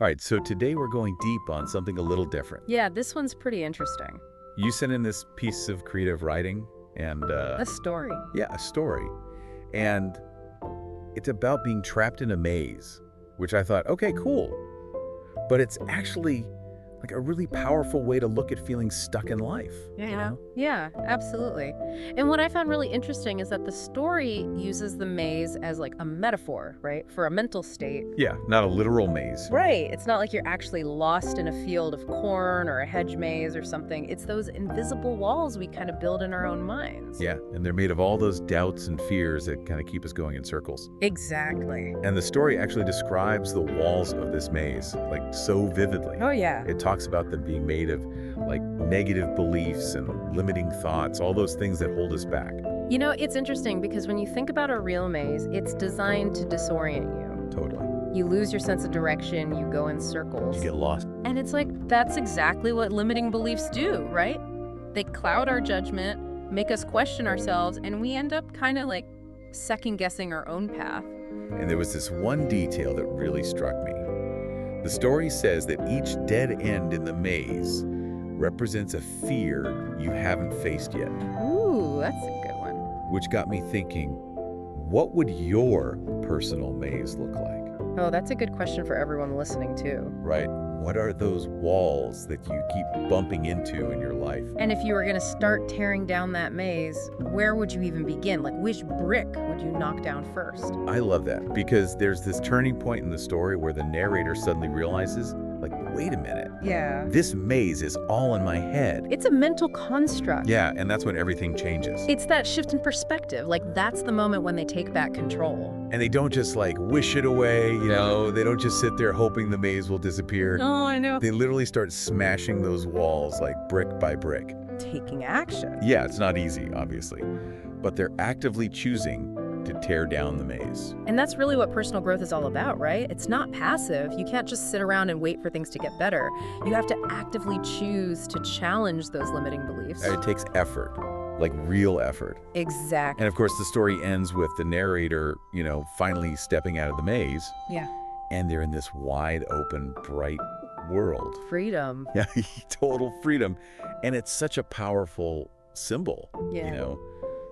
All right, so today we're going deep on something a little different. Yeah, this one's pretty interesting. You sent in this piece of creative writing and, A story. yeah, a story. And it's about being trapped in a maze, which I thought, okay, cool. But it's actually like a really powerful way to look at feeling stuck in life. Yeah. Yeah, absolutely. And what I found really interesting is that the story uses the maze as like a metaphor, right? For a mental state. Yeah, not a literal maze. Right. It's not like you're actually lost in a field of corn or a hedge maze or something. It's those invisible walls we kind of build in our own minds. Yeah, and they're made of all those doubts and fears that kind of keep us going in circles. Exactly. And the story actually describes the walls of this maze, like so vividly. Oh, yeah. It talks about them being made of like negative beliefs and limiting thoughts, all those things that hold us back. You know, it's interesting because when you think about a real maze, it's designed to disorient you. Totally. You lose your sense of direction, you go in circles. You get lost. And it's like, that's exactly what limiting beliefs do, right? They cloud our judgment, make us question ourselves, and we end up kind of like second-guessing our own path. And there was this one detail that really struck me. The story says that each dead end in the maze represents a fear you haven't faced yet. Ooh, that's a good one. Which got me thinking, what would your personal maze look like? Oh, that's a good question for everyone listening, too. Right? What are those walls that you keep bumping into in your life? And if you were going to start tearing down that maze, where would you even begin? Like, which brick would you knock down first? I love that because there's this turning point in the story where the narrator suddenly realizes, like, wait a minute, Yeah. this maze is all in my head. It's a mental construct. Yeah, and that's when everything changes. It's that shift in perspective. Like, that's the moment when they take back control. And they don't just like wish it away, you know, they don't just sit there hoping the maze will disappear. Oh, I know. They literally start smashing those walls like brick by brick. Taking action. Yeah, it's not easy, obviously, but they're actively choosing to tear down the maze. And that's really what personal growth is all about, right? It's not passive. You can't just sit around and wait for things to get better. You have to actively choose to challenge those limiting beliefs. And it takes effort, like real effort. Exactly. And of course, the story ends with the narrator, you know, finally stepping out of the maze, Yeah. and they're in this wide open, bright world. Freedom. Yeah, total freedom. And it's such a powerful symbol, Yeah. you know,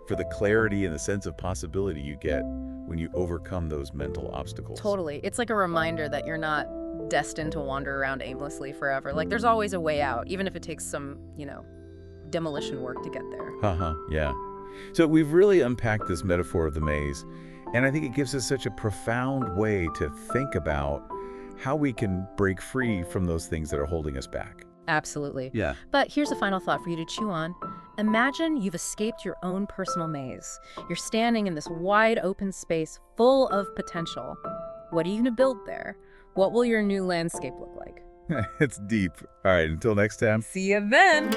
for the clarity and the sense of possibility you get when you overcome those mental obstacles. Totally. It's like a reminder that you're not destined to wander around aimlessly forever. Like, there's always a way out, even if it takes some, demolition work to get there. Yeah. So we've really unpacked this metaphor of the maze, and I think it gives us such a profound way to think about how we can break free from those things that are holding us back. Absolutely. Yeah. But here's a final thought for you to chew on. Imagine you've escaped your own personal maze. You're standing in this wide open space full of potential. What are you going to build there? What will your new landscape look like? It's deep. All right, until next time. See you then.